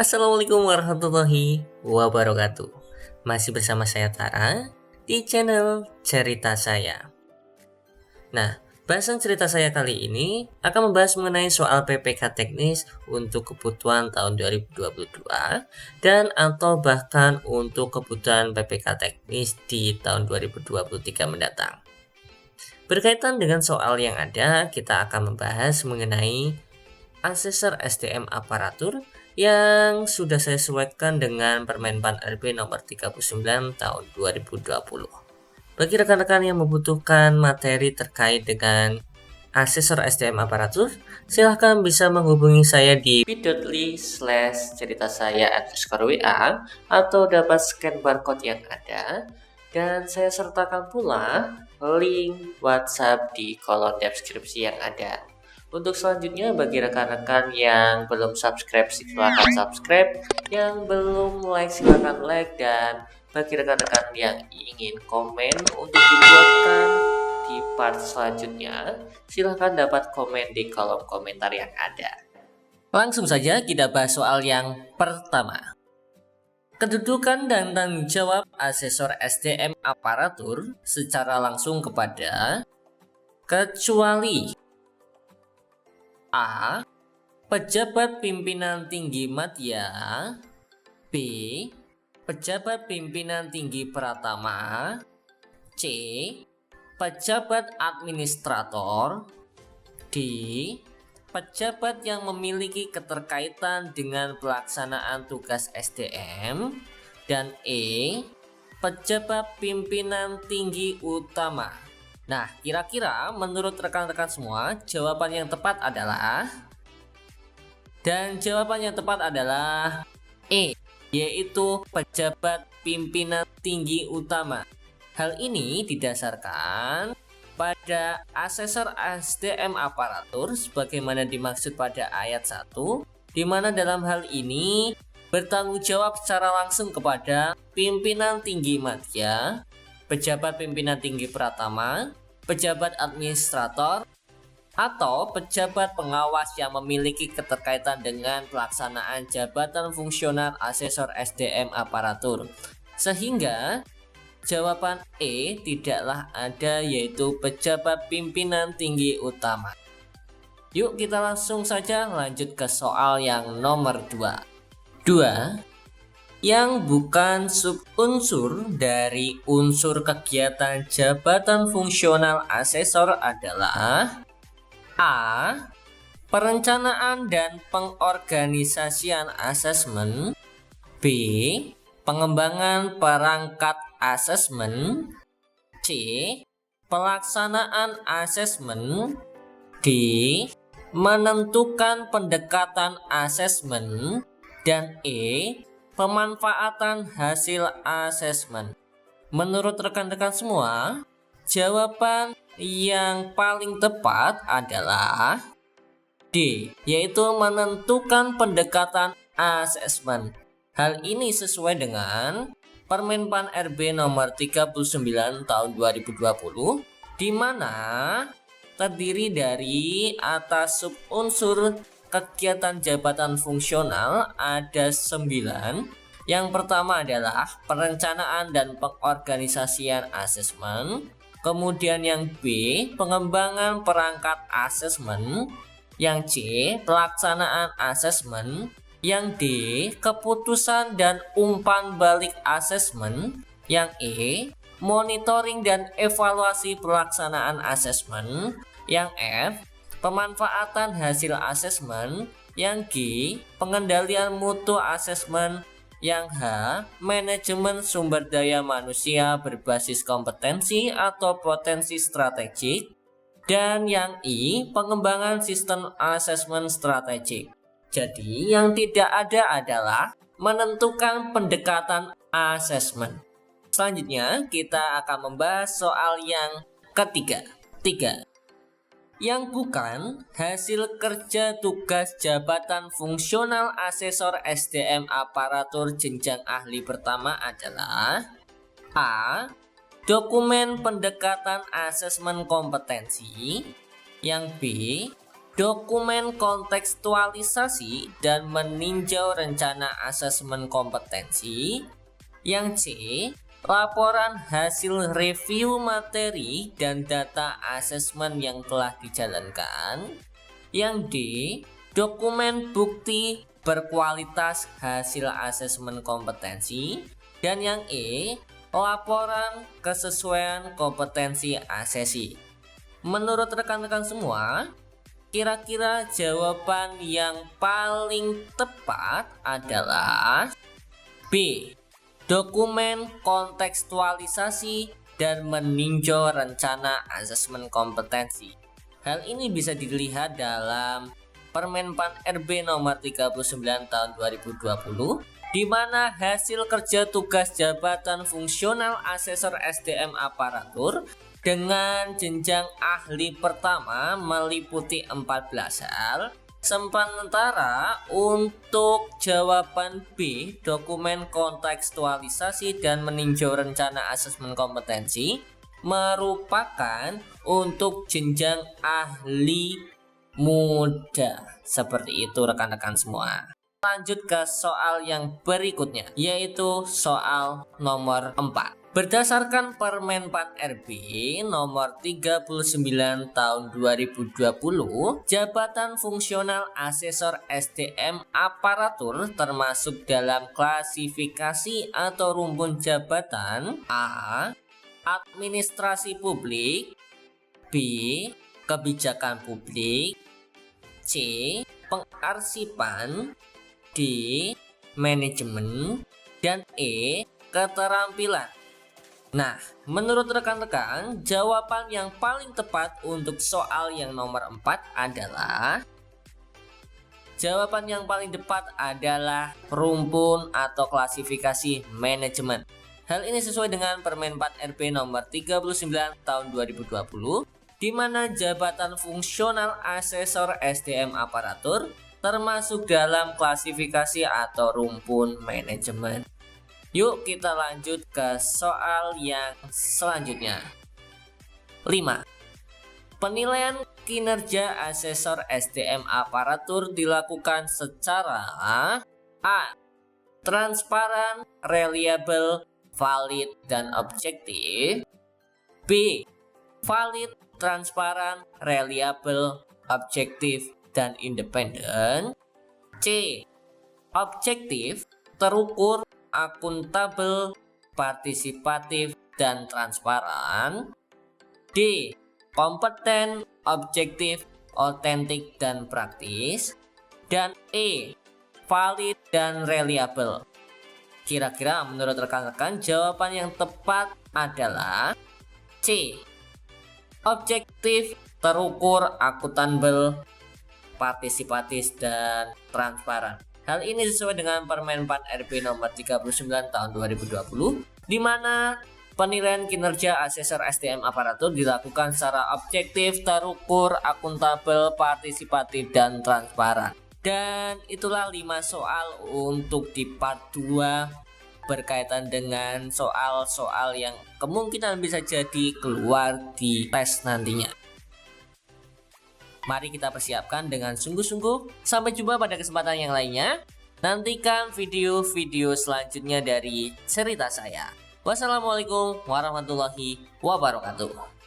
Assalamualaikum warahmatullahi wabarakatuh. Masih bersama saya Tara di channel Cerita Saya. Nah, bahasan cerita saya kali ini akan membahas mengenai soal PPK teknis untuk kebutuhan tahun 2022 dan atau bahkan untuk kebutuhan PPK teknis di tahun 2023 mendatang. Berkaitan dengan soal yang ada, kita akan membahas mengenai asesor SDM aparatur yang sudah saya sesuaikan dengan Permenpan RB nomor 39 tahun 2020. Bagi rekan-rekan yang membutuhkan materi terkait dengan asesor SDM aparatur, silahkan bisa menghubungi saya di bit.ly/cerita-saya_WA atau dapat scan barcode yang ada, dan saya sertakan pula link WhatsApp di kolom deskripsi yang ada. Untuk selanjutnya, bagi rekan-rekan yang belum subscribe, silakan subscribe. Yang belum like, silakan like. Dan bagi rekan-rekan yang ingin komen untuk dibuatkan di part selanjutnya, silakan dapat komen di kolom komentar yang ada. Langsung saja kita bahas soal yang pertama. Kedudukan dan tanggung jawab asesor SDM aparatur secara langsung kepada kecuali A. Pejabat pimpinan tinggi madya. B. Pejabat pimpinan tinggi pratama. C. Pejabat administrator. D. Pejabat yang memiliki keterkaitan dengan pelaksanaan tugas SDM. Dan E. Pejabat pimpinan tinggi utama. Nah, kira-kira menurut rekan-rekan semua, jawaban yang tepat adalah E, yaitu pejabat pimpinan tinggi utama. Hal ini didasarkan pada asesor SDM aparatur sebagaimana dimaksud pada ayat 1, di mana dalam hal ini bertanggung jawab secara langsung kepada pimpinan tinggi madya, pejabat pimpinan tinggi pratama, pejabat administrator, atau pejabat pengawas yang memiliki keterkaitan dengan pelaksanaan jabatan fungsional asesor SDM aparatur. Sehingga jawaban E tidaklah ada, yaitu pejabat pimpinan tinggi utama. Yuk kita langsung saja lanjut ke soal yang nomor 2. Yang bukan subunsur dari unsur kegiatan jabatan fungsional asesor adalah A. Perencanaan dan pengorganisasian asesmen. B. Pengembangan perangkat asesmen. C. Pelaksanaan asesmen. D. Menentukan pendekatan asesmen. Dan E. Pemanfaatan hasil asesmen. Menurut rekan-rekan semua, jawaban yang paling tepat adalah D, yaitu menentukan pendekatan asesmen. Hal ini sesuai dengan Permenpan RB nomor 39 tahun 2020, di mana terdiri dari atas subunsur kegiatan jabatan fungsional ada 9. Yang pertama adalah perencanaan dan pengorganisasian asesmen. Kemudian yang B, pengembangan perangkat asesmen. Yang C, pelaksanaan asesmen. Yang D, keputusan dan umpan balik asesmen. Yang E, monitoring dan evaluasi pelaksanaan asesmen. Yang F, pemanfaatan hasil asesmen. Yang G, pengendalian mutu asesmen. Yang H, manajemen sumber daya manusia berbasis kompetensi atau potensi strategik. Dan yang I, pengembangan sistem asesmen strategik. Jadi yang tidak ada adalah menentukan pendekatan asesmen. Selanjutnya kita akan membahas soal yang ketiga. 3. Yang bukan hasil kerja tugas jabatan fungsional asesor SDM aparatur jenjang ahli pertama adalah A. Dokumen pendekatan asesmen kompetensi. Yang B. dokumen kontekstualisasi dan meninjau rencana asesmen kompetensi. Yang C, laporan hasil review materi dan data asesmen yang telah dijalankan. Yang D, dokumen bukti berkualitas hasil asesmen kompetensi. Dan yang E, laporan kesesuaian kompetensi asesi. Menurut rekan-rekan semua, kira-kira jawaban yang paling tepat adalah B, dokumen kontekstualisasi dan meninjau rencana asesmen kompetensi. Hal ini bisa dilihat dalam Permen-Pan RB nomor 39 tahun 2020, di mana hasil kerja tugas jabatan fungsional asesor SDM aparatur dengan jenjang ahli pertama meliputi 14 hal. Sementara untuk jawaban B, dokumen kontekstualisasi dan meninjau rencana asesmen kompetensi merupakan untuk jenjang ahli muda. Seperti itu rekan-rekan semua. Lanjut ke soal yang berikutnya, yaitu soal nomor 4. Berdasarkan Permen-Pan RB nomor 39 tahun 2020, jabatan fungsional asesor SDM aparatur termasuk dalam klasifikasi atau rumpun jabatan A, administrasi publik, B, kebijakan publik, C, pengarsipan, D, manajemen, dan E, keterampilan. Nah, menurut rekan-rekan, jawaban yang paling tepat untuk soal yang nomor 4 adalah rumpun atau klasifikasi manajemen. Hal ini sesuai dengan Permen-Pan RB nomor 39 tahun 2020, di mana jabatan fungsional asesor SDM aparatur termasuk dalam klasifikasi atau rumpun manajemen. Yuk kita lanjut ke soal yang selanjutnya. 5. Penilaian kinerja asesor SDM aparatur dilakukan secara A, transparan, reliable, valid, dan objektif. B, valid, transparan, reliable, objektif, dan independen. C, objektif, terukur, akuntabel, partisipatif, dan transparan. D, kompeten, objektif, otentik, dan praktis. Dan E, valid dan reliable. Kira-kira menurut rekan-rekan jawaban yang tepat adalah C, objektif, terukur, akuntabel, partisipatif, dan transparan. Hal ini sesuai dengan Permen-Pan RB nomor 39 tahun 2020, di mana penilaian kinerja asesor SDM aparatur dilakukan secara objektif, terukur, akuntabel, partisipatif, dan transparan. Dan itulah 5 soal untuk di part 2 berkaitan dengan soal-soal yang kemungkinan bisa jadi keluar di tes nantinya. Mari kita persiapkan dengan sungguh-sungguh. Sampai jumpa pada kesempatan yang lainnya. Nantikan video-video selanjutnya dari cerita saya. Wassalamualaikum warahmatullahi wabarakatuh.